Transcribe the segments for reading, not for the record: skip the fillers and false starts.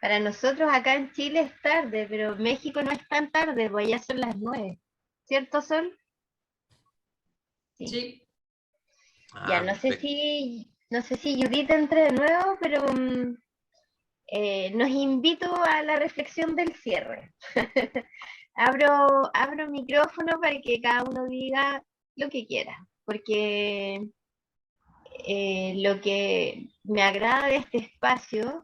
Para nosotros acá en Chile es tarde, pero en México no es tan tarde, pues ya son las 9. ¿Cierto, Sol? Sí. Sí. Ya, Ah, perfecto. no sé si Judith entre de nuevo, pero nos invito a la reflexión del cierre. Abro micrófono para que cada uno diga lo que quiera, porque lo que me agrada de este espacio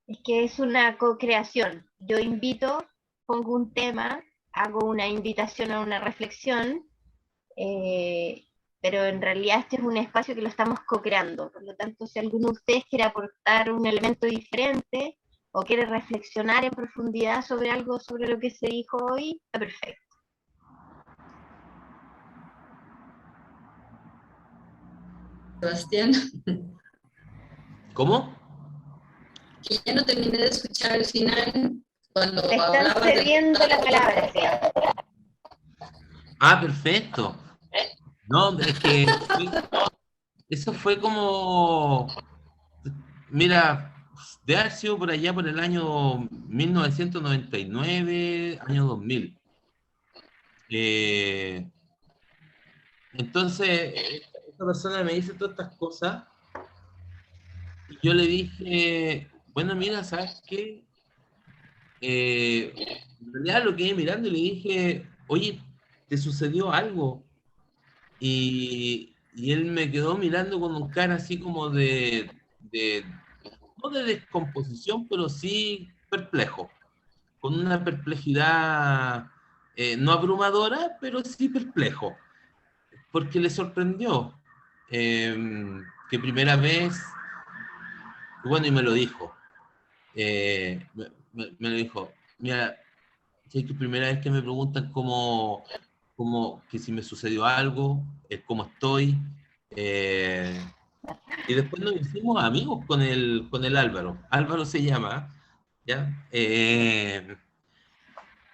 es que es una co-creación. Yo invito, pongo un tema, hago una invitación a una reflexión, eh, pero en realidad este es un espacio que lo estamos co-creando. Por lo tanto, si alguno de ustedes quiere aportar un elemento diferente o quiere reflexionar en profundidad sobre algo, sobre lo que se dijo hoy, está perfecto. Sebastián, ¿Cómo? que ya no terminé de escuchar al final cuando Te están hablabas del cediendo la palabra, sí. Ah, perfecto. No, es que eso fue como, mira, de haber sido por allá por el año 1999, año 2000. Eh, entonces, esta persona me dice todas estas cosas y yo le dije, bueno, mira, ¿sabes qué? En realidad lo quedé mirando y le dije, oye, ¿te sucedió algo? Y él me quedó mirando con un cara así como no de descomposición, pero sí perplejo, con una perplejidad no abrumadora, pero sí perplejo, porque le sorprendió eh, que primera vez, bueno, y me lo dijo, me lo dijo, mira, si que primera vez que me preguntan que si me sucedió algo, cómo estoy, y después nos hicimos amigos con el Álvaro. Álvaro se llama, ¿ya?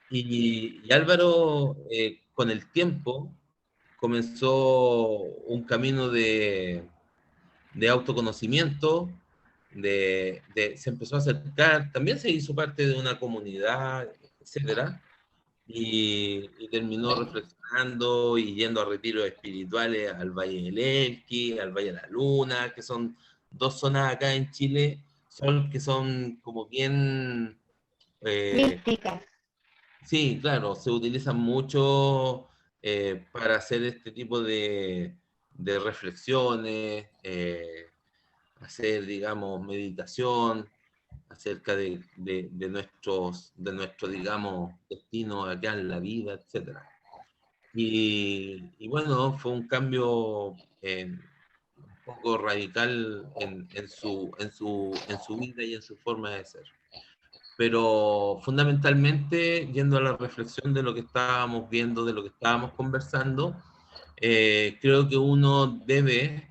Y Álvaro, con el tiempo, comenzó un camino de autoconocimiento, se empezó a acercar, también se hizo parte de una comunidad, etcétera, y terminó reflexionando y yendo a retiros espirituales al Valle del Elqui, al Valle de la Luna, que son dos zonas acá en Chile, que son como bien, eh, Místicas. sí, claro, se utilizan mucho para hacer este tipo de reflexiones, hacer, digamos, meditación acerca de nuestro, digamos, destino acá en la vida, etcétera. Y bueno, fue un cambio un poco radical en su vida y en su forma de ser. Pero fundamentalmente, yendo a la reflexión de lo que estábamos viendo, de lo que estábamos conversando, creo que uno debe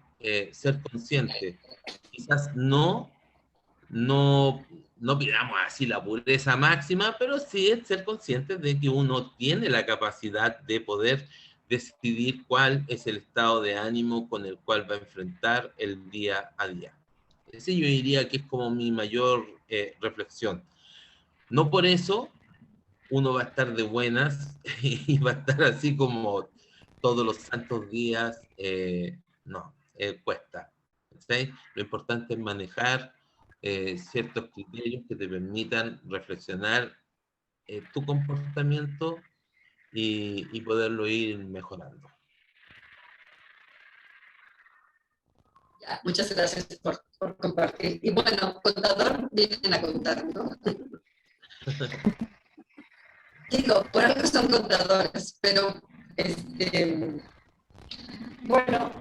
ser consciente. Quizás no, no pidamos así la pureza máxima, pero sí es ser conscientes de que uno tiene la capacidad de poder decidir cuál es el estado de ánimo con el cual va a enfrentar el día a día. Ese yo diría que es como mi mayor reflexión. No por eso uno va a estar de buenas y va a estar así como todos los santos días. No, cuesta. ¿Sí? Lo importante es manejar ciertos criterios que te permitan reflexionar tu comportamiento y poderlo ir mejorando. Ya, muchas gracias por compartir. Y bueno, contador vienen a contar, ¿no? Digo, por algo son contadores, pero bueno,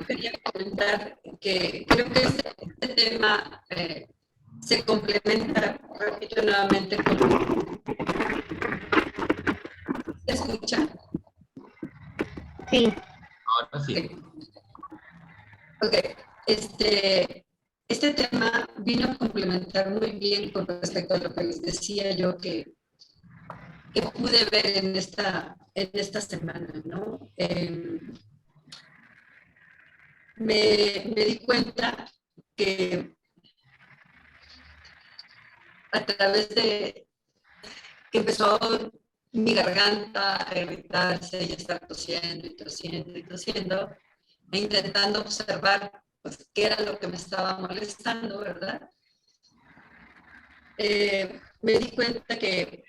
yo quería comentar que creo que este tema se complementa, repito nuevamente, con... ¿Se escucha? Sí. Ahora sí. Ok. Este tema vino a complementar muy bien con respecto a lo que les decía yo que pude ver en esta semana, ¿no? me di cuenta que a través de que empezó mi garganta a irritarse y estar tosiendo y tosiendo y tosiendo, e intentando observar pues, qué era lo que me estaba molestando, ¿verdad? Me di cuenta que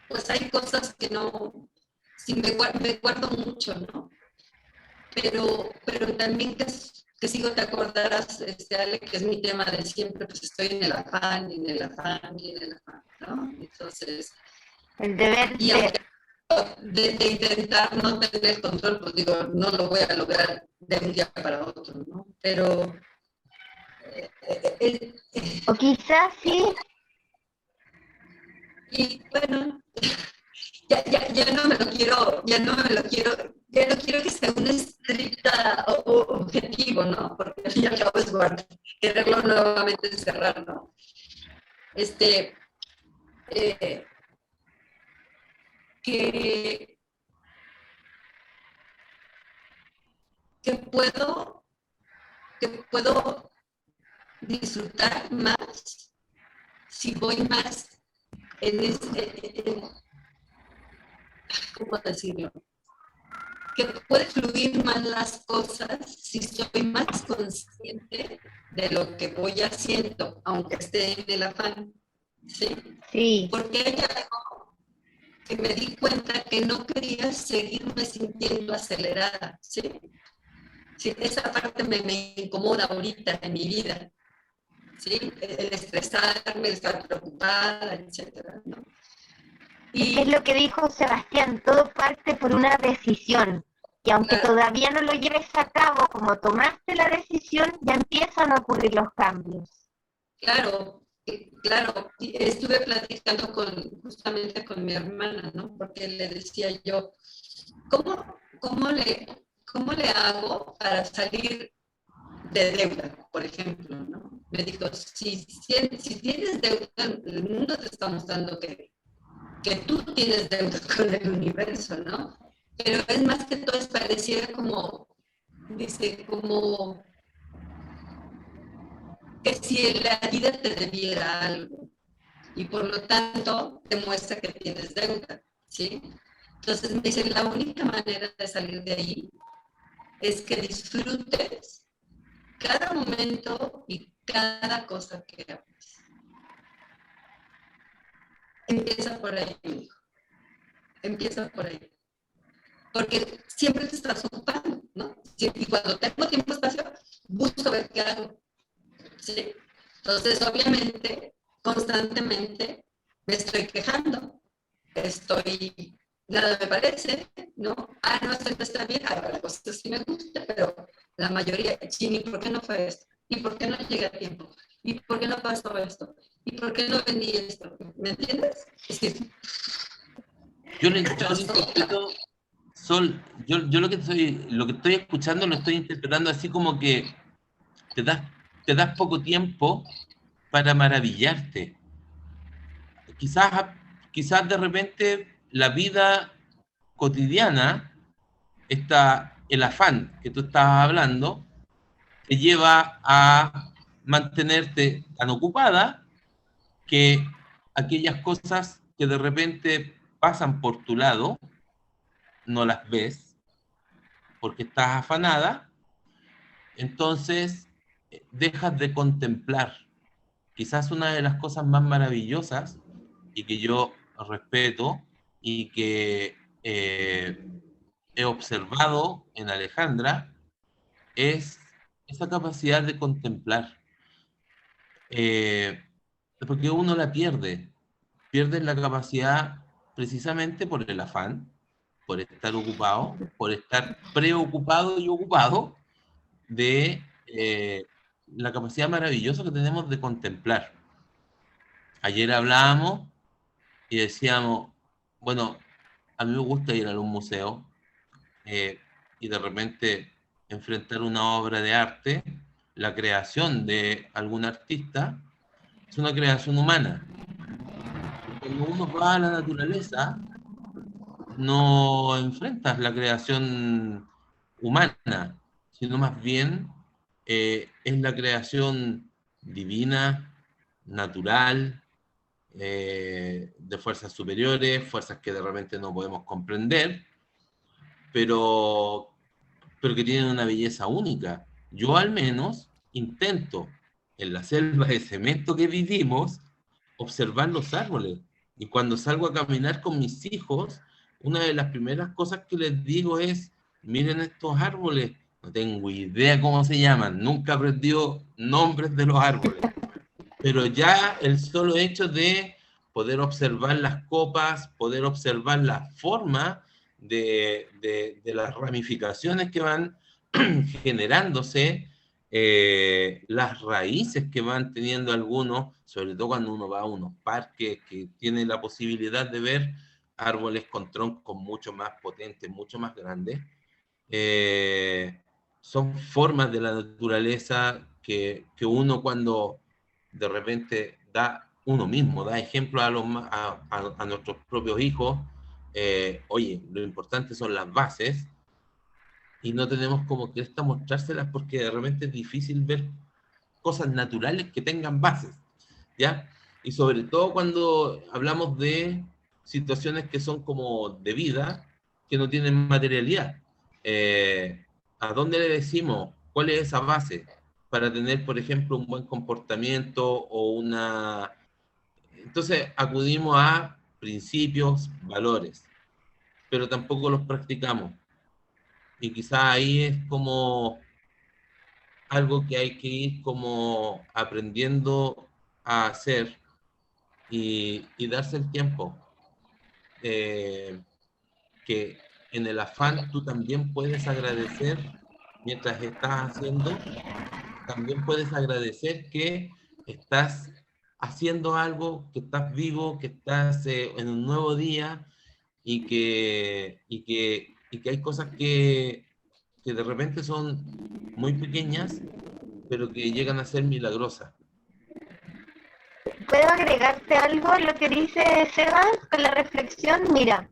pues hay cosas que no, sí me guardo mucho, ¿no? Pero también que sigo, te acordarás, Ale, que es mi tema de siempre, pues estoy en el afán, en el afán, y en el afán, ¿no? Entonces, El deber y ser. aunque de intentar no tener control, pues digo, no lo voy a lograr de un día para otro, ¿no? Pero O quizás sí. y bueno, ya no me lo quiero, ya no quiero que sea un estricta objetivo, ¿no? Porque al fin y al cabo es quererlo nuevamente encerrar, ¿no? Eh, que, que puedo, que puedo disfrutar más si voy más ¿cómo decirlo? Que puede fluir más las cosas si soy más consciente de lo que voy haciendo, aunque esté en el afán, ¿sí? Sí. Porque hay algo que me di cuenta que no quería seguirme sintiendo acelerada, ¿sí? Sí, esa parte me incomoda ahorita en mi vida, ¿sí? El estresarme, el estar preocupada, etcétera, ¿no? Es que es lo que dijo Sebastián, todo parte por una decisión. Y aunque Claro, todavía no lo lleves a cabo, como tomaste la decisión, ya empiezan a ocurrir los cambios. claro, claro. Estuve platicando justamente con mi hermana, ¿no? Porque le decía yo, ¿cómo, cómo le, cómo le hago para salir de deuda, por ejemplo, ¿no? Me dijo, si tienes deuda, el mundo te está mostrando que tú tienes deuda con el universo, ¿no? Pero es más que todo, pareciera como, dice, como que si la vida te debiera algo y por lo tanto te muestra que tienes deuda, ¿sí? Entonces me dice, la única manera de salir de ahí es que disfrutes cada momento y cada cosa que hagas. Empieza por ahí, hijo. Empieza por ahí. Porque siempre te estás ocupando, ¿no? Y cuando tengo tiempo espacio, busco ver qué hago. ¿Sí? Entonces, obviamente, constantemente me estoy quejando. Nada me parece, ¿no? No, esto no está bien, la cosa sí me gusta, pero la mayoría, Chini, ¿por qué no fue esto? ¿Y por qué no llegué a tiempo? ¿Y por qué no pasó esto? ¿Y por qué no vendí esto? ¿Me entiendes? Es decir, Yo lo interpreto, Sol, yo lo que estoy escuchando lo estoy interpretando así como que te das, te das poco tiempo para maravillarte. Quizás, quizás de repente la vida cotidiana, el afán que tú estabas hablando, te lleva a mantenerte tan ocupada que aquellas cosas que de repente pasan por tu lado, no las ves porque estás afanada, entonces dejas de contemplar. Quizás una de las cosas más maravillosas y que yo respeto y que he observado en Alejandra es esa capacidad de contemplar. Eh, Porque uno la pierde la capacidad precisamente por el afán, por estar ocupado, por estar preocupado y ocupado de la capacidad maravillosa que tenemos de contemplar. Ayer hablábamos y decíamos, bueno, a mí me gusta ir a un museo eh, y de repente enfrentar una obra de arte, la creación de algún artista, es una creación humana. Cuando uno va a la naturaleza, no enfrentas la creación humana, sino más bien es la creación divina, natural, de fuerzas superiores, fuerzas que de repente no podemos comprender, pero, pero que tienen una belleza única. Yo al menos intento, en la selva de cemento que vivimos, observar los árboles. Y cuando salgo a caminar con mis hijos, una de las primeras cosas que les digo es, miren estos árboles, no tengo idea cómo se llaman, nunca aprendí nombres de los árboles, pero ya el solo hecho de poder observar las copas, poder observar la forma de las ramificaciones que van generándose, las raíces que van teniendo algunos, sobre todo cuando uno va a unos parques que tiene la posibilidad de ver árboles con troncos mucho más potentes, mucho más grandes, eh, son formas de la naturaleza que uno cuando de repente da uno mismo, da ejemplo a nuestros propios hijos, oye, lo importante son las bases y no tenemos como que esta mostrárselas porque de repente es difícil ver cosas naturales que tengan bases, ¿ya? Y sobre todo cuando hablamos de situaciones que son como de vida, que no tienen materialidad. ¿A dónde le decimos cuál es esa base para tener, por ejemplo, un buen comportamiento o una... Entonces acudimos a principios, valores, pero tampoco los practicamos. Y quizás ahí es como algo que hay que ir como aprendiendo a hacer y darse el tiempo. Que en el afán tú también puedes agradecer mientras estás haciendo, también puedes agradecer que estás haciendo algo, que estás vivo, que estás en un nuevo día y que hay cosas que de repente son muy pequeñas, pero que llegan a ser milagrosas. ¿Puedo agregarte algo a lo que dice Sebas con la reflexión? Mira,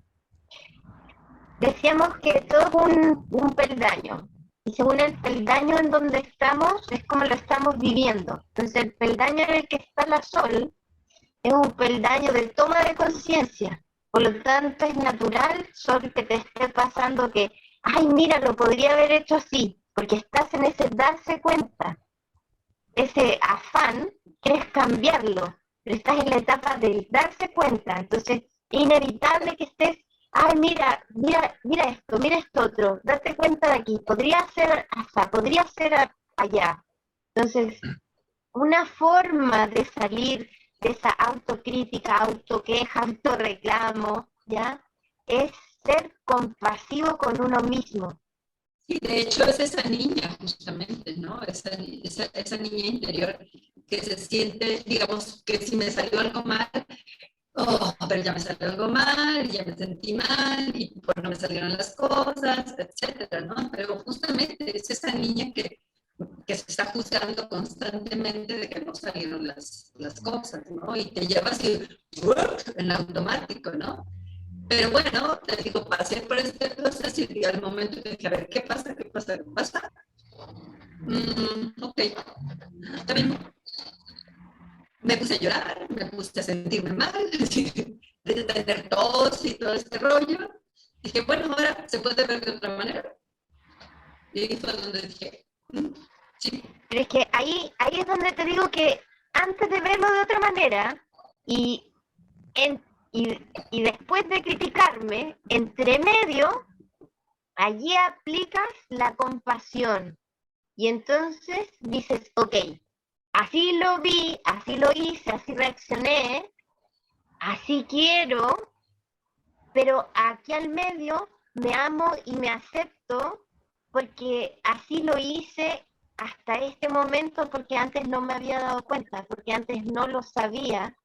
decíamos que todo es un peldaño. Y según el peldaño en donde estamos, es como lo estamos viviendo. Entonces, el peldaño en el que está la Sol es un peldaño de toma de conciencia. Por lo tanto, es natural, Sol, que te esté pasando que, ay, mira, lo podría haber hecho así, porque estás en ese darse cuenta, ese afán, quieres cambiarlo, pero estás en la etapa del darse cuenta. Entonces, es inevitable que estés, ay, mira, mira, mira esto otro, date cuenta de aquí, podría ser hasta, podría ser allá. Entonces, una forma de salir de esa autocrítica, autoqueja, autorreclamo, ¿ya? Es ser compasivo con uno mismo. Sí, de hecho es esa niña justamente, ¿no? Esa niña interior que se siente, digamos, que si me salió algo mal, oh, pero ya me salió algo mal, ya me sentí mal, y pues no me salieron las cosas, etcétera, ¿no? Pero justamente es esa niña que se está juzgando constantemente de que no salieron las cosas, ¿no? Y te lleva así en automático, ¿no? Pero bueno, te digo, pasé por este proceso y al momento que dije, a ver, ¿qué pasa? ¿Qué pasa? ¿Qué pasa? Ok, está bien. Me puse a llorar, me puse a sentirme mal, de tener tos y todo este rollo. Dije, bueno, ahora se puede ver de otra manera. Y ahí fue donde dije, sí. Pero es que ahí es donde te digo que antes de verlo de otra manera y, en, y después de criticarme, entre medio, allí aplicas la compasión. Y entonces dices, ok, así lo vi, así lo hice, así reaccioné, así quiero, pero aquí al medio me amo y me acepto porque así lo hice hasta este momento, porque antes no me había dado cuenta, porque antes no lo sabía,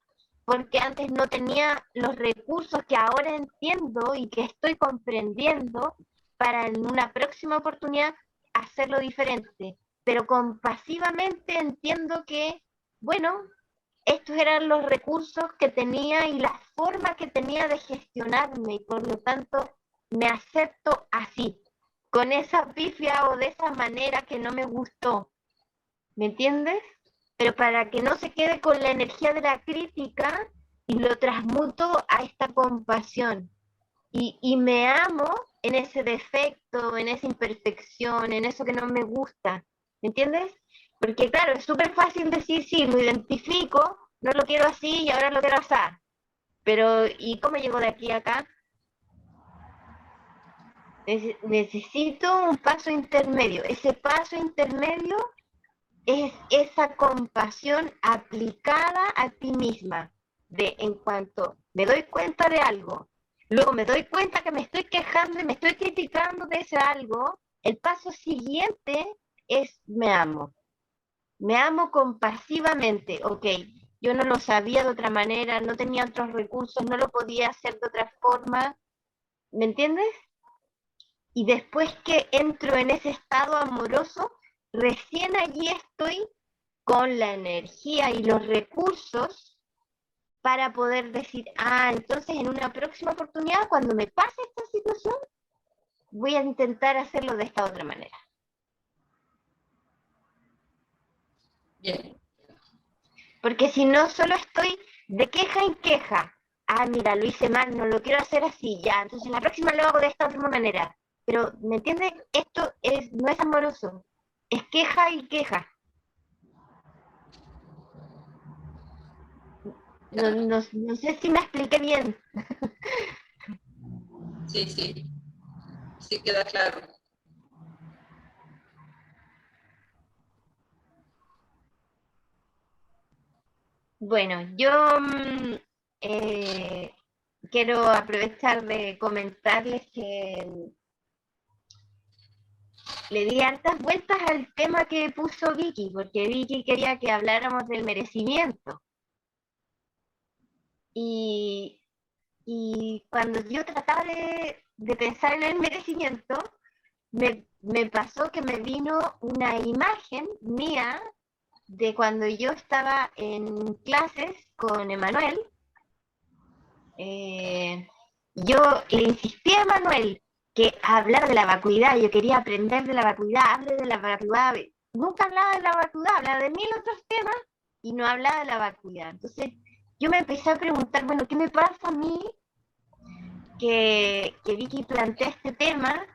porque antes no tenía los recursos que ahora entiendo y que estoy comprendiendo para en una próxima oportunidad hacerlo diferente. Pero compasivamente entiendo que, bueno, estos eran los recursos que tenía y la forma que tenía de gestionarme y por lo tanto me acepto así. con esa pifia o de esa manera que no me gustó, ¿me entiendes? Pero para que no se quede con la energía de la crítica y lo transmuto a esta compasión. Y me amo en ese defecto, en esa imperfección, en eso que no me gusta, ¿me entiendes? Porque claro, es súper fácil decir, sí, lo identifico, no lo quiero así y ahora lo quiero así. Pero, ¿y cómo llego de aquí a acá? Necesito un paso intermedio. Ese paso intermedio es esa compasión aplicada a ti misma, de en cuanto me doy cuenta de algo, luego me doy cuenta que me estoy quejando y me estoy criticando de ese algo, el paso siguiente es me amo compasivamente, ok, yo no lo sabía de otra manera, no tenía otros recursos, no lo podía hacer de otra forma, ¿me entiendes? Y después que entro en ese estado amoroso, recién allí estoy con la energía y los recursos para poder decir, entonces en una próxima oportunidad, cuando me pase esta situación, voy a intentar hacerlo de esta otra manera. Bien. Porque si no, solo estoy de queja en queja. Mira, lo hice mal, no lo quiero hacer así, ya, entonces la próxima lo hago de esta otra manera. Pero, ¿me entiendes? Esto no es amoroso, es queja y queja. No sé si me expliqué bien. Sí, sí, sí queda claro. Bueno, yo quiero aprovechar de comentarles que le di hartas vueltas al tema que puso Vicky, porque Vicky quería que habláramos del merecimiento. Y, y cuando yo trataba de pensar en el merecimiento, me pasó que me vino una imagen mía de cuando yo estaba en clases con Emanuel. Yo le insistí a Emanuel que hablar de la vacuidad, yo quería aprender de la vacuidad, hable de la vacuidad. Nunca hablaba de la vacuidad, hablaba de mil otros temas y no hablaba de la vacuidad. Entonces yo me empecé a preguntar, bueno, ¿qué me pasa a mí que Vicky plantea este tema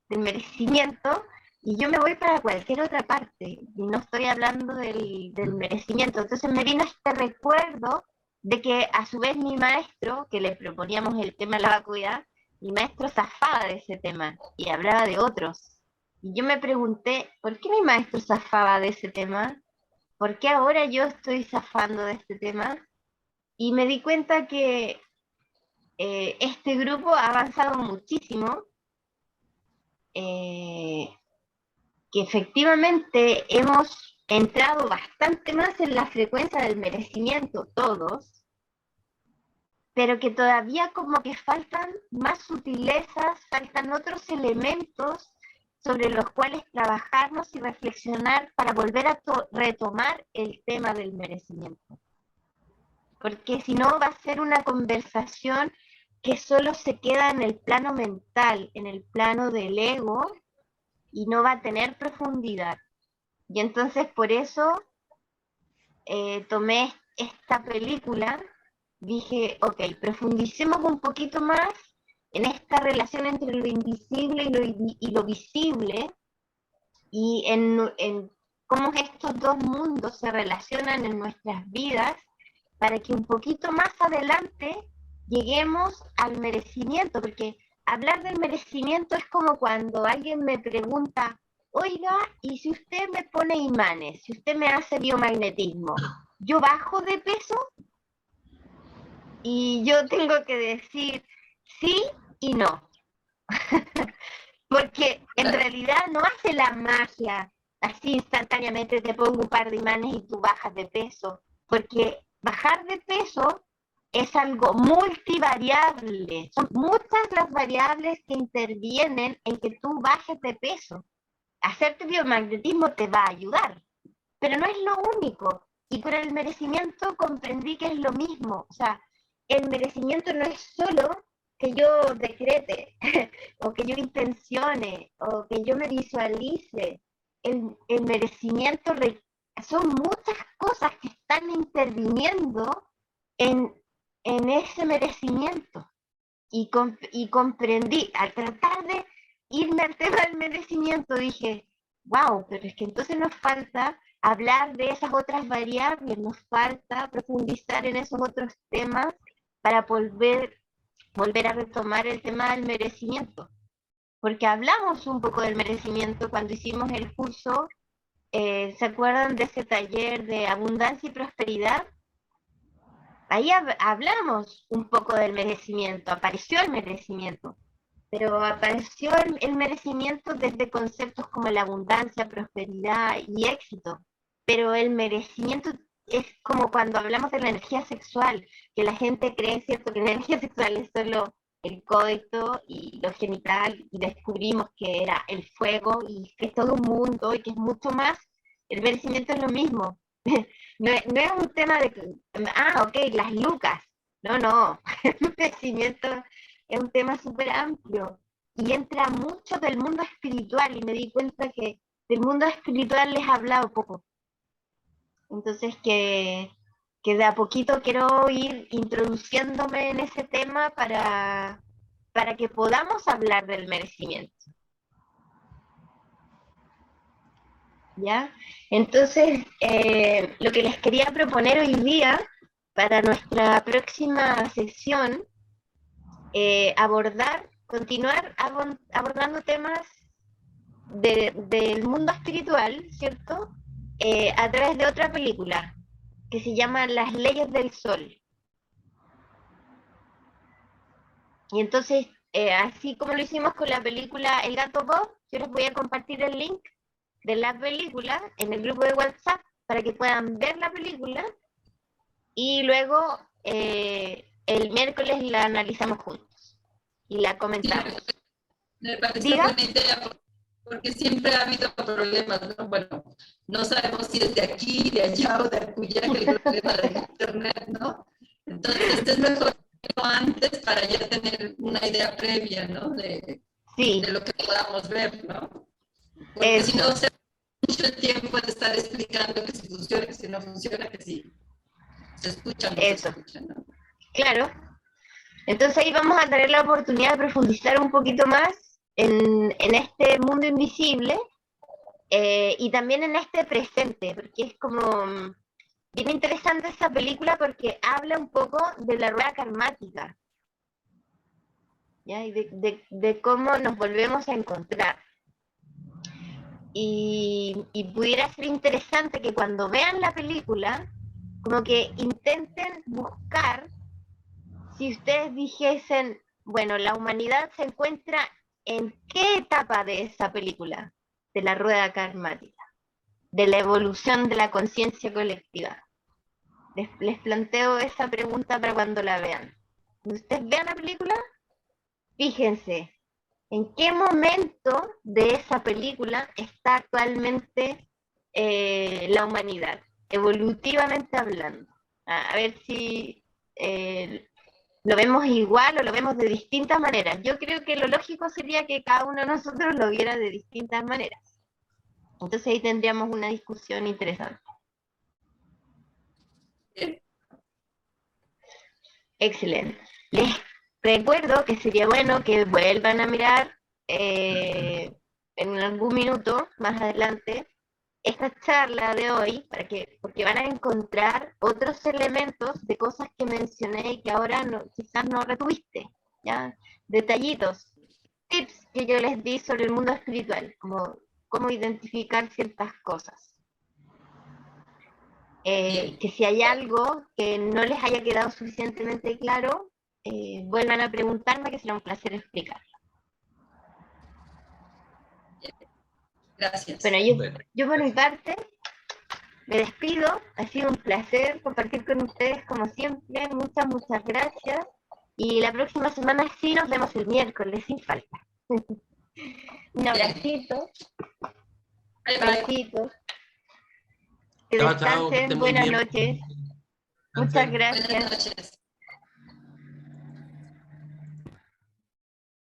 del merecimiento y yo me voy para cualquier otra parte y no estoy hablando del merecimiento? Entonces me vino este recuerdo de que a su vez mi maestro, que le proponíamos el tema de la vacuidad, mi maestro zafaba de ese tema y hablaba de otros. Y yo me pregunté, ¿por qué mi maestro zafaba de ese tema? ¿Por qué ahora yo estoy zafando de este tema? Y me di cuenta que este grupo ha avanzado muchísimo, que efectivamente hemos entrado bastante más en la frecuencia del merecimiento todos, pero que todavía como que faltan más sutilezas, faltan otros elementos sobre los cuales trabajarnos y reflexionar para volver a retomar el tema del merecimiento. Porque si no va a ser una conversación que solo se queda en el plano mental, en el plano del ego, y no va a tener profundidad. Y entonces por eso tomé esta película, dije, ok, profundicemos un poquito más en esta relación entre lo invisible y lo visible, y en cómo estos dos mundos se relacionan en nuestras vidas, para que un poquito más adelante lleguemos al merecimiento, porque hablar del merecimiento es como cuando alguien me pregunta, oiga, ¿y si usted me pone imanes, si usted me hace biomagnetismo, yo bajo de peso? Y yo tengo que decir sí y no, porque en realidad no hace la magia, así instantáneamente te pongo un par de imanes y tú bajas de peso, porque bajar de peso es algo multivariable. Son muchas las variables que intervienen en que tú bajes de peso. Hacerte biomagnetismo te va a ayudar, pero no es lo único. Y con el merecimiento comprendí que es lo mismo. O sea, el merecimiento no es solo que yo decrete, o que yo intencione, o que yo me visualice. El merecimiento son muchas cosas que están interviniendo en, en ese merecimiento. Y comprendí, al tratar de irme al tema del merecimiento, dije, wow, pero es que entonces nos falta hablar de esas otras variables, nos falta profundizar en esos otros temas para volver a retomar el tema del merecimiento. Porque hablamos un poco del merecimiento cuando hicimos el curso, ¿se acuerdan de ese taller de abundancia y prosperidad? Ahí hablamos un poco del merecimiento, apareció el merecimiento, pero apareció el merecimiento desde conceptos como la abundancia, prosperidad y éxito. Pero el merecimiento es como cuando hablamos de la energía sexual, que la gente cree, ¿cierto?, que la energía sexual es solo el coito y lo genital, y descubrimos que era el fuego y que es todo un mundo y que es mucho más. El merecimiento es lo mismo. No, no es un tema de, ok, las lucas. No, no. El merecimiento es un tema súper amplio y entra mucho del mundo espiritual y me di cuenta que del mundo espiritual les he hablado poco. Entonces que de a poquito quiero ir introduciéndome en ese tema para que podamos hablar del merecimiento. ¿Ya? Entonces, lo que les quería proponer hoy día para nuestra próxima sesión, continuar abordando temas del mundo espiritual, ¿cierto? A través de otra película que se llama Las leyes del sol. Y entonces, así como lo hicimos con la película El gato Bob, yo les voy a compartir el link de la película en el grupo de WhatsApp para que puedan ver la película y luego el miércoles la analizamos juntos y la comentamos. Me parece buena idea porque siempre ha habido problemas, ¿no? Bueno, no sabemos si es de aquí, de allá o de acullá el problema de internet, ¿no? Entonces es mejor antes para ya tener una idea previa, ¿no? De lo que podamos ver, ¿no? Porque si no, se mucho tiempo de estar explicando que si funciona, que si no funciona, que si se escucha o no se escucha, ¿no? Claro. Entonces ahí vamos a tener la oportunidad de profundizar un poquito más en este mundo invisible y también en este presente, porque es como bien interesante esa película porque habla un poco de la rueda karmática, ¿ya? Y de cómo nos volvemos a encontrar. Y pudiera ser interesante que cuando vean la película, como que intenten buscar, si ustedes dijesen, bueno, la humanidad se encuentra en qué etapa de esa película, de la rueda karmática, de la evolución de la conciencia colectiva. Les planteo esa pregunta para cuando la vean. Cuando ustedes vean la película, fíjense, ¿en qué momento de esa película está actualmente la humanidad, evolutivamente hablando? A ver si lo vemos igual o lo vemos de distintas maneras. Yo creo que lo lógico sería que cada uno de nosotros lo viera de distintas maneras. Entonces ahí tendríamos una discusión interesante. Excelente. Les recuerdo que sería bueno que vuelvan a mirar en algún minuto más adelante esta charla de hoy, porque van a encontrar otros elementos de cosas que mencioné y que ahora quizás no retuviste, ¿ya? Detallitos, tips que yo les di sobre el mundo espiritual, como cómo identificar ciertas cosas. Que si hay algo que no les haya quedado suficientemente claro, vuelvan a preguntarme, que será un placer explicarlo. Gracias. Bueno, yo por mi parte me despido. Ha sido un placer compartir con ustedes como siempre. Muchas gracias. Y la próxima semana sí nos vemos el miércoles, sin falta. Un abracito. Besitos. Que descansen. Buenas noches. Muchas gracias. Buenas noches.